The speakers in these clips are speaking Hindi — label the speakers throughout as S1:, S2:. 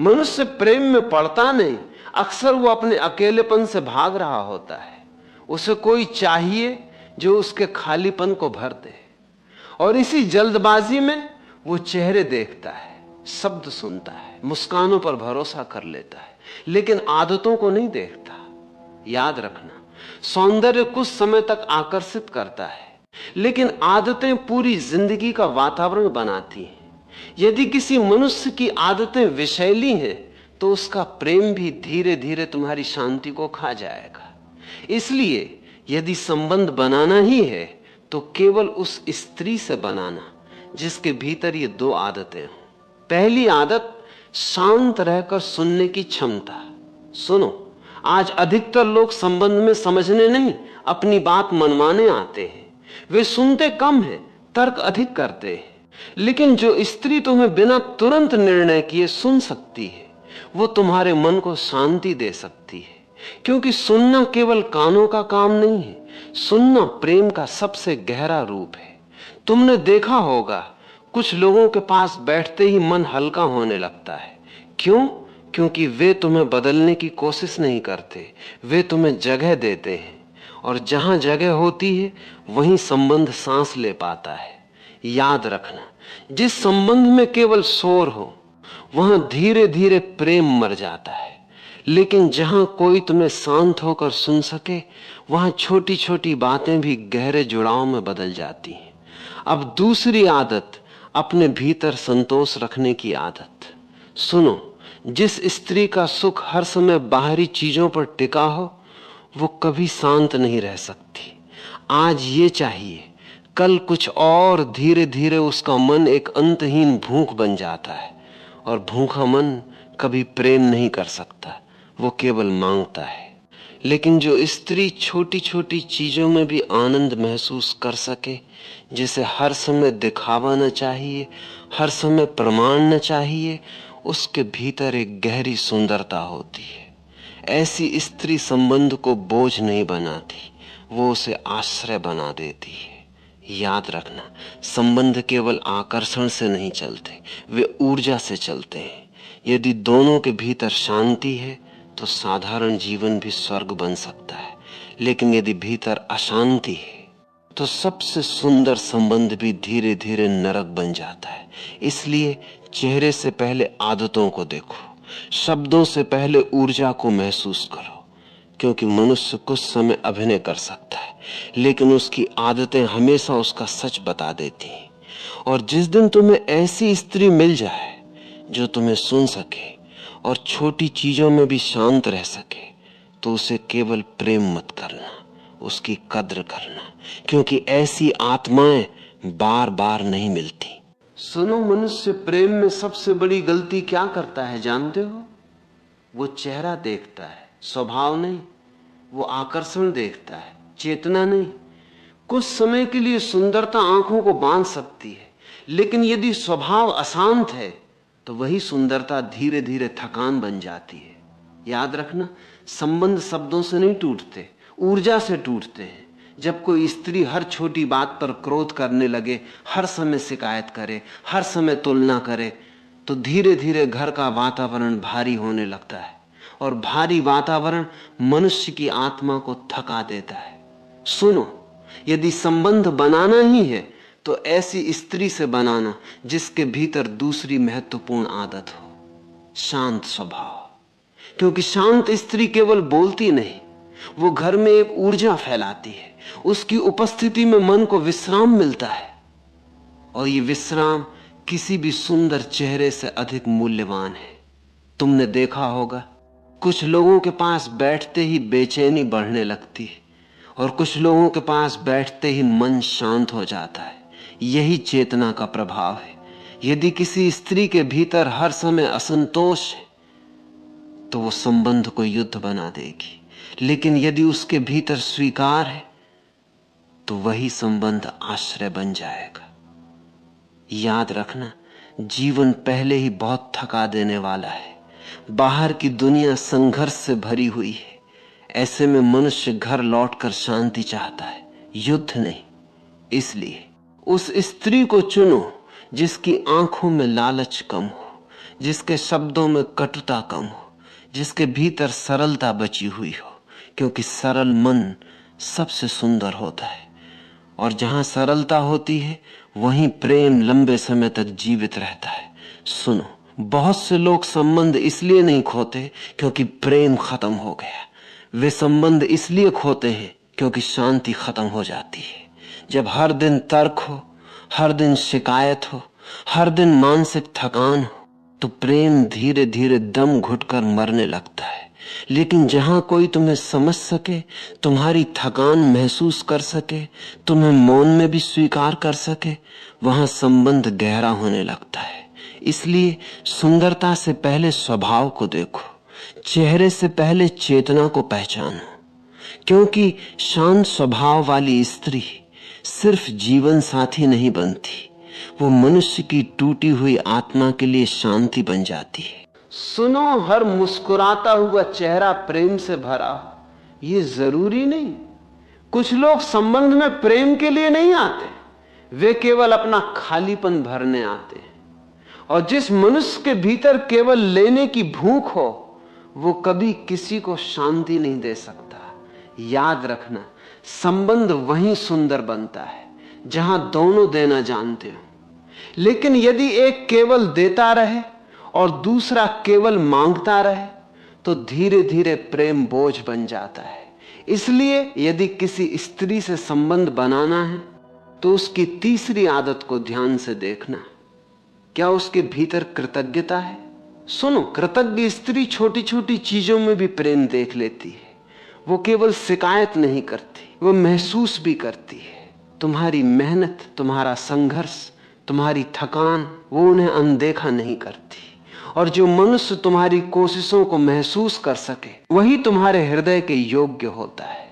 S1: मनुष्य प्रेम में पड़ता नहीं, अक्सर वो अपने अकेलेपन से भाग रहा होता है। उसे कोई चाहिए जो उसके खालीपन को भर दे, और इसी जल्दबाजी में वो चेहरे देखता है, शब्द सुनता है, मुस्कानों पर भरोसा कर लेता है, लेकिन आदतों को नहीं देखता। याद रखना, सौंदर्य कुछ समय तक आकर्षित करता है, लेकिन आदतें पूरी जिंदगी का वातावरण बनाती हैं। यदि किसी मनुष्य की आदतें विषैली हैं तो उसका प्रेम भी धीरे धीरे तुम्हारी शांति को खा जाएगा। इसलिए यदि संबंध बनाना ही है तो केवल उस स्त्री से बनाना जिसके भीतर ये दो आदतें हों। पहली आदत, शांत रहकर सुनने की क्षमता। सुनो, आज अधिकतर लोग संबंध में समझने नहीं, अपनी बात मनवाने आते हैं। वे सुनते कम हैं, तर्क अधिक करते हैं। लेकिन जो स्त्री तुम्हें बिना तुरंत निर्णय किए सुन सकती है, वो तुम्हारे मन को शांति दे सकती है। क्योंकि सुनना केवल कानों का काम नहीं है, सुनना प्रेम का सबसे गहरा रूप है। तुमने देखा होगा, कुछ लोगों के पास बैठते ही मन हल्का होने लगता है। क्यों? क्योंकि वे तुम्हें बदलने की कोशिश नहीं करते, वे तुम्हें जगह देते हैं। और जहां जगह होती है वहीं संबंध सांस ले पाता है। याद रखना, जिस संबंध में केवल शोर हो वहां धीरे धीरे प्रेम मर जाता है। लेकिन जहां कोई तुम्हें शांत होकर सुन सके, वहां छोटी छोटी बातें भी गहरे जुड़ाव में बदल जाती हैं। अब दूसरी आदत, अपने भीतर संतोष रखने की आदत। सुनो, जिस स्त्री का सुख हर समय बाहरी चीजों पर टिका हो, वो कभी शांत नहीं रह सकती। आज ये चाहिए, कल कुछ और। धीरे धीरे उसका मन एक अंतहीन भूख बन जाता है, और भूखा मन कभी प्रेम नहीं कर सकता, वो केवल मांगता है। लेकिन जो स्त्री छोटी छोटी चीजों में भी आनंद महसूस कर सके, जिसे हर समय दिखावा न चाहिए, हर समय प्रमाण न चाहिए, उसके भीतर एक गहरी सुंदरता होती है। ऐसी स्त्री संबंध को बोझ नहीं बनाती, वो उसे आश्रय बना देती है। याद रखना, संबंध केवल आकर्षण से नहीं चलते, वे ऊर्जा से चलते हैं। यदि दोनों के भीतर शांति है तो साधारण जीवन भी स्वर्ग बन सकता है। लेकिन यदि भीतर अशांति है तो सबसे सुंदर संबंध भी धीरे धीरे नरक बन जाता है। इसलिए चेहरे से पहले आदतों को देखो, शब्दों से पहले ऊर्जा को महसूस करो। क्योंकि मनुष्य कुछ समय अभिनय कर सकता है, लेकिन उसकी आदतें हमेशा उसका सच बता देती हैं। और जिस दिन तुम्हें ऐसी स्त्री मिल जाए जो तुम्हें सुन सके और छोटी चीजों में भी शांत रह सके, तो उसे केवल प्रेम मत करना, उसकी कद्र करना। क्योंकि ऐसी आत्माएं बार बार नहीं मिलती। सुनो, मनुष्य प्रेम में सबसे बड़ी गलती क्या करता है जानते हो? वो चेहरा देखता है, स्वभाव नहीं। वो आकर्षण देखता है, चेतना नहीं। कुछ समय के लिए सुंदरता आंखों को बांध सकती है, लेकिन यदि स्वभाव अशांत है तो वही सुंदरता धीरे धीरे थकान बन जाती है। याद रखना, संबंध शब्दों से नहीं टूटते, ऊर्जा से टूटते हैं। जब कोई स्त्री हर छोटी बात पर क्रोध करने लगे, हर समय शिकायत करे, हर समय तुलना करे, तो धीरे धीरे घर का वातावरण भारी होने लगता है। और भारी वातावरण मनुष्य की आत्मा को थका देता है। सुनो, यदि संबंध बनाना ही है तो ऐसी स्त्री से बनाना जिसके भीतर दूसरी महत्वपूर्ण आदत हो, शांत स्वभाव। क्योंकि शांत स्त्री केवल बोलती नहीं, वो घर में एक ऊर्जा फैलाती है। उसकी उपस्थिति में मन को विश्राम मिलता है, और ये विश्राम किसी भी सुंदर चेहरे से अधिक मूल्यवान है। तुमने देखा होगा, कुछ लोगों के पास बैठते ही बेचैनी बढ़ने लगती है, और कुछ लोगों के पास बैठते ही मन शांत हो जाता है। यही चेतना का प्रभाव है। यदि किसी स्त्री के भीतर हर समय असंतोष है तो वो संबंध को युद्ध बना देगी, लेकिन यदि उसके भीतर स्वीकार है तो वही संबंध आश्रय बन जाएगा। याद रखना, जीवन पहले ही बहुत थका देने वाला है। बाहर की दुनिया संघर्ष से भरी हुई है। ऐसे में मनुष्य घर लौटकर शांति चाहता है, युद्ध नहीं। इसलिए उस स्त्री को चुनो जिसकी आंखों में लालच कम हो, जिसके शब्दों में कटुता कम हो, जिसके भीतर सरलता बची हुई हो, क्योंकि सरल मन सबसे सुंदर होता है। और जहां सरलता होती है वहीं प्रेम लंबे समय तक जीवित रहता है। सुनो, बहुत से लोग संबंध इसलिए नहीं खोते क्योंकि प्रेम खत्म हो गया। वे संबंध इसलिए खोते हैं क्योंकि शांति खत्म हो जाती है। जब हर दिन तर्क हो, हर दिन शिकायत हो, हर दिन मानसिक थकान हो, तो प्रेम धीरे धीरे दम घुटकर मरने लगता है। लेकिन जहां कोई तुम्हें समझ सके, तुम्हारी थकान महसूस कर सके, तुम्हें मौन में भी स्वीकार कर सके, वहां संबंध गहरा होने लगता है। इसलिए सुंदरता से पहले स्वभाव को देखो, चेहरे से पहले चेतना को पहचानो, क्योंकि शांत स्वभाव वाली स्त्री सिर्फ जीवन साथी नहीं बनती, वो मनुष्य की टूटी हुई आत्मा के लिए शांति बन जाती है। सुनो, हर मुस्कुराता हुआ चेहरा प्रेम से भरा, ये जरूरी नहीं। कुछ लोग संबंध में प्रेम के लिए नहीं आते, वे केवल अपना खालीपन भरने आते हैं। और जिस मनुष्य के भीतर केवल लेने की भूख हो, वो कभी किसी को शांति नहीं दे सकता। याद रखना, संबंध वहीं सुंदर बनता है जहां दोनों देना जानते हो। लेकिन यदि एक केवल देता रहे और दूसरा केवल मांगता रहे, तो धीरे धीरे प्रेम बोझ बन जाता है। इसलिए यदि किसी स्त्री से संबंध बनाना है तो उसकी तीसरी आदत को ध्यान से देखना, क्या उसके भीतर कृतज्ञता है। सुनो, कृतज्ञ स्त्री छोटी छोटी चीजों में भी प्रेम देख लेती है। वो केवल शिकायत नहीं करती, वो महसूस भी करती है। तुम्हारी मेहनत, तुम्हारा संघर्ष, तुम्हारी थकान, वो उन्हें अनदेखा नहीं करती। और जो मनुष्य तुम्हारी कोशिशों को महसूस कर सके, वही तुम्हारे हृदय के योग्य होता है।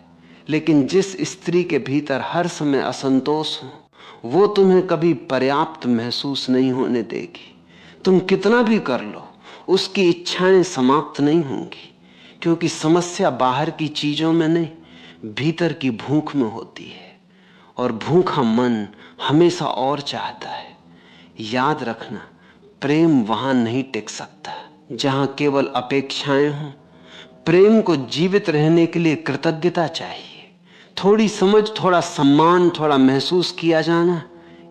S1: लेकिन जिस स्त्री के भीतर हर समय असंतोष हो, वो तुम्हें कभी पर्याप्त महसूस नहीं होने देगी। तुम कितना भी कर लो, उसकी इच्छाएं समाप्त नहीं होंगी, क्योंकि समस्या बाहर की चीजों में नहीं, भीतर की भूख में होती है। और भूखा मन हमेशा और चाहता है। याद रखना, प्रेम वहां नहीं टिक सकता जहां केवल अपेक्षाएं हों। प्रेम को जीवित रहने के लिए कृतज्ञता चाहिए, थोड़ी समझ, थोड़ा सम्मान, थोड़ा महसूस किया जाना।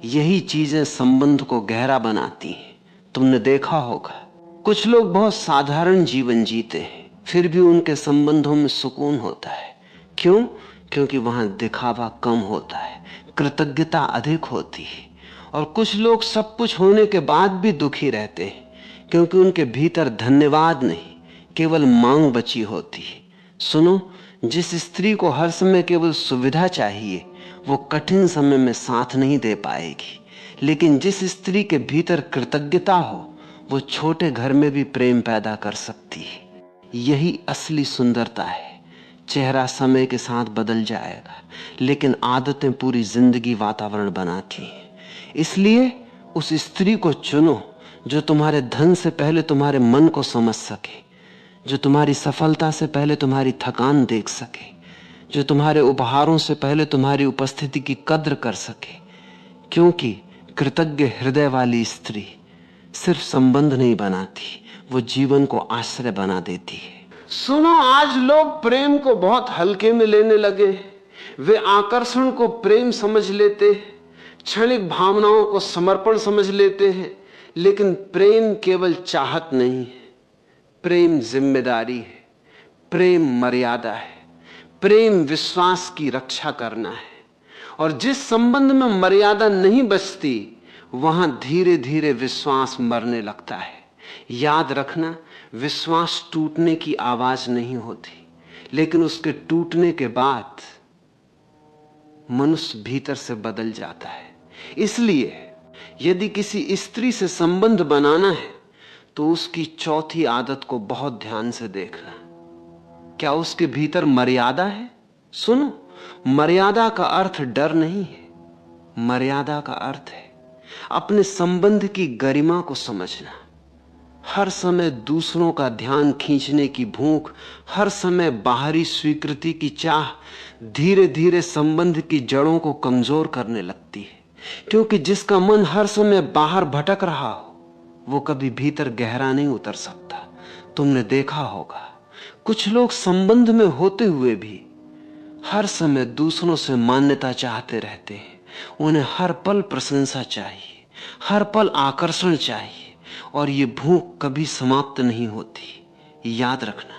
S1: यही चीजें संबंध को गहरा बनाती हैं। तुमने देखा होगा, कुछ लोग बहुत साधारण जीवन जीते हैं, फिर भी उनके संबंधों में सुकून होता है। क्यों? क्योंकि वहां दिखावा कम होता है, कृतज्ञता अधिक होती है। और कुछ लोग सब कुछ होने के बाद भी दुखी रहते हैं, क्योंकि उनके भीतर धन्यवाद नहीं, केवल मांग बची होती है। सुनो, जिस स्त्री को हर समय केवल सुविधा चाहिए, वो कठिन समय में साथ नहीं दे पाएगी। लेकिन जिस स्त्री के भीतर कृतज्ञता हो, वो छोटे घर में भी प्रेम पैदा कर सकती है। यही असली सुंदरता है। चेहरा समय के साथ बदल जाएगा, लेकिन आदतें पूरी जिंदगी वातावरण बनाती हैं। इसलिए उस स्त्री को चुनो जो तुम्हारे धन से पहले तुम्हारे मन को समझ सके, जो तुम्हारी सफलता से पहले तुम्हारी थकान देख सके, जो तुम्हारे उपहारों से पहले तुम्हारी उपस्थिति की कद्र कर सके। क्योंकि कृतज्ञ हृदय वाली स्त्री सिर्फ संबंध नहीं बनाती, वो जीवन को आश्रय बना देती है। सुनो, आज लोग प्रेम को बहुत हल्के में लेने लगे। वे आकर्षण को प्रेम समझ लेते हैं, क्षणिक भावनाओं को समर्पण समझ लेते हैं। लेकिन प्रेम केवल चाहत नहीं है, प्रेम जिम्मेदारी है, प्रेम मर्यादा है, प्रेम विश्वास की रक्षा करना है। और जिस संबंध में मर्यादा नहीं बचती, वहां धीरे धीरे विश्वास मरने लगता है। याद रखना, विश्वास टूटने की आवाज नहीं होती, लेकिन उसके टूटने के बाद मनुष्य भीतर से बदल जाता है। इसलिए यदि किसी स्त्री से संबंध बनाना है तो उसकी चौथी आदत को बहुत ध्यान से देखना, क्या उसके भीतर मर्यादा है। सुनो, मर्यादा का अर्थ डर नहीं है, मर्यादा का अर्थ है अपने संबंध की गरिमा को समझना। हर समय दूसरों का ध्यान खींचने की भूख, हर समय बाहरी स्वीकृति की चाह धीरे धीरे संबंध की जड़ों को कमजोर करने लगती है। क्योंकि जिसका मन हर समय बाहर भटक रहा हो, वो कभी भीतर गहरा नहीं उतर सकता। तुमने देखा होगा कुछ लोग संबंध में होते हुए भी हर समय दूसरों से मान्यता चाहते रहते हैं। उन्हें हर पल प्रशंसा चाहिए, हर पल आकर्षण चाहिए, और ये भूख कभी समाप्त नहीं होती। याद रखना,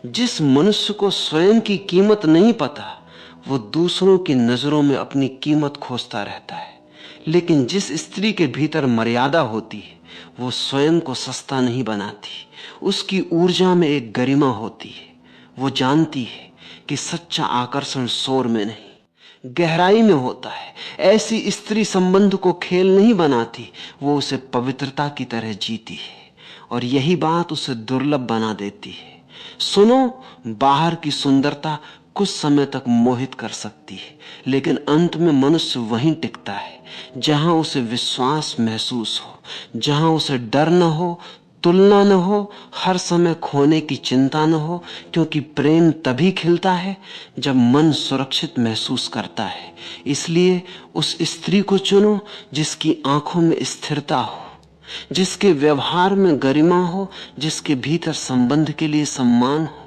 S1: जिस मनुष्य को स्वयं की कीमत नहीं पता वो दूसरों की नजरों में अपनी कीमत खोजता रहता है। लेकिन जिस स्त्री के भीतर मर्यादा होती है वो स्वयं को सस्ता नहीं बनाती। उसकी ऊर्जा में एक गरिमा होती है। वो जानती है कि सच्चा आकर्षण शोर में नहीं, गहराई में होता है। ऐसी स्त्री संबंध को खेल नहीं बनाती, वो उसे पवित्रता की तरह जीती है, और यही बात उसे दुर्लभ बना देती है। सुनो, बाहर की सुंदरता कुछ समय तक मोहित कर सकती है, लेकिन अंत में मनुष्य वहीं टिकता है जहां उसे विश्वास महसूस हो, जहां उसे डर न हो, तुलना न हो, हर समय खोने की चिंता न हो। क्योंकि प्रेम तभी खिलता है जब मन सुरक्षित महसूस करता है। इसलिए उस स्त्री को चुनो जिसकी आंखों में स्थिरता हो, जिसके व्यवहार में गरिमा हो, जिसके भीतर संबंध के लिए सम्मान हो।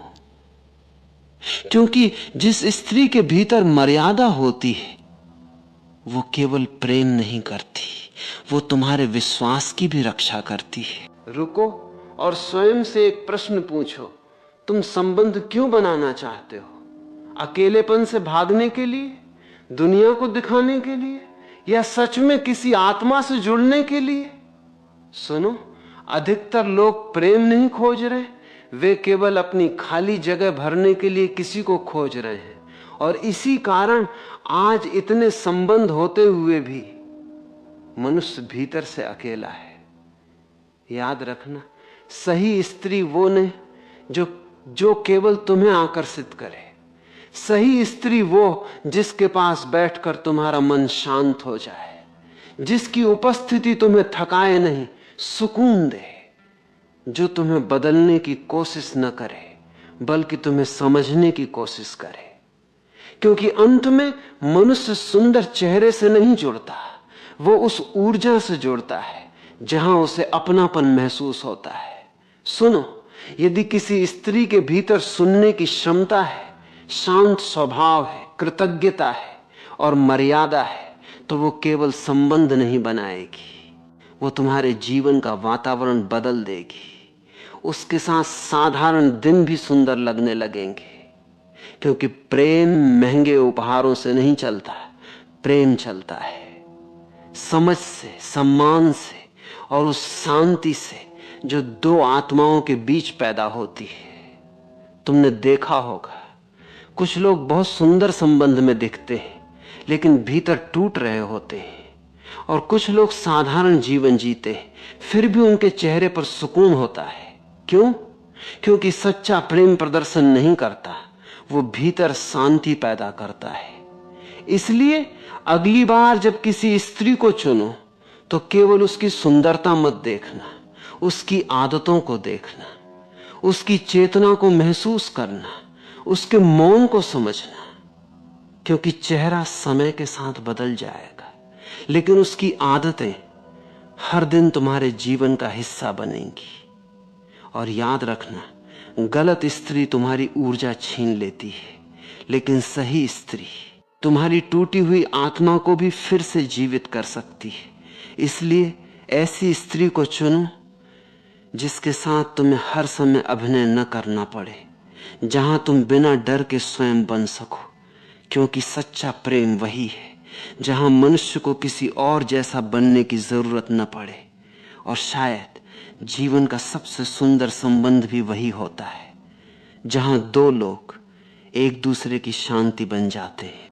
S1: क्योंकि जिस स्त्री के भीतर मर्यादा होती है वो केवल प्रेम नहीं करती, वो तुम्हारे विश्वास की भी रक्षा करती है। रुको और स्वयं से एक प्रश्न पूछो, तुम संबंध क्यों बनाना चाहते हो? अकेलेपन से भागने के लिए, दुनिया को दिखाने के लिए, या सच में किसी आत्मा से जुड़ने के लिए? सुनो, अधिकतर लोग प्रेम नहीं खोज रहे, वे केवल अपनी खाली जगह भरने के लिए किसी को खोज रहे हैं। और इसी कारण आज इतने संबंध होते हुए भी मनुष्य भीतर से अकेला है। याद रखना, सही स्त्री वो नहीं जो केवल तुम्हें आकर्षित करे। सही स्त्री वो जिसके पास बैठकर तुम्हारा मन शांत हो जाए, जिसकी उपस्थिति तुम्हें थकाए नहीं, सुकून दे, जो तुम्हें बदलने की कोशिश न करे बल्कि तुम्हें समझने की कोशिश करे। क्योंकि अंत में मनुष्य सुंदर चेहरे से नहीं जुड़ता, वो उस ऊर्जा से जुड़ता है जहां उसे अपनापन महसूस होता है। सुनो, यदि किसी स्त्री के भीतर सुनने की क्षमता है, शांत स्वभाव है, कृतज्ञता है और मर्यादा है, तो वो केवल संबंध नहीं बनाएगी, वो तुम्हारे जीवन का वातावरण बदल देगी। उसके साथ साधारण दिन भी सुंदर लगने लगेंगे। क्योंकि प्रेम महंगे उपहारों से नहीं चलता, प्रेम चलता है समझ से, सम्मान से और उस शांति से जो दो आत्माओं के बीच पैदा होती है। तुमने देखा होगा कुछ लोग बहुत सुंदर संबंध में दिखते हैं लेकिन भीतर टूट रहे होते हैं, और कुछ लोग साधारण जीवन जीते हैं फिर भी उनके चेहरे पर सुकून होता है। क्यों? क्योंकि सच्चा प्रेम प्रदर्शन नहीं करता, वो भीतर शांति पैदा करता है। इसलिए अगली बार जब किसी स्त्री को चुनो तो केवल उसकी सुंदरता मत देखना, उसकी आदतों को देखना, उसकी चेतना को महसूस करना, उसके मौन को समझना। क्योंकि चेहरा समय के साथ बदल जाएगा लेकिन उसकी आदतें हर दिन तुम्हारे जीवन का हिस्सा बनेंगी। और याद रखना, गलत स्त्री तुम्हारी ऊर्जा छीन लेती है लेकिन सही स्त्री तुम्हारी टूटी हुई आत्मा को भी फिर से जीवित कर सकती है। इसलिए ऐसी स्त्री को चुनो जिसके साथ तुम्हें हर समय अभिनय न करना पड़े, जहां तुम बिना डर के स्वयं बन सको। क्योंकि सच्चा प्रेम वही है जहां मनुष्य को किसी और जैसा बनने की जरूरत न पड़े। और शायद जीवन का सबसे सुंदर संबंध भी वही होता है जहां दो लोग एक दूसरे की शांति बन जाते हैं।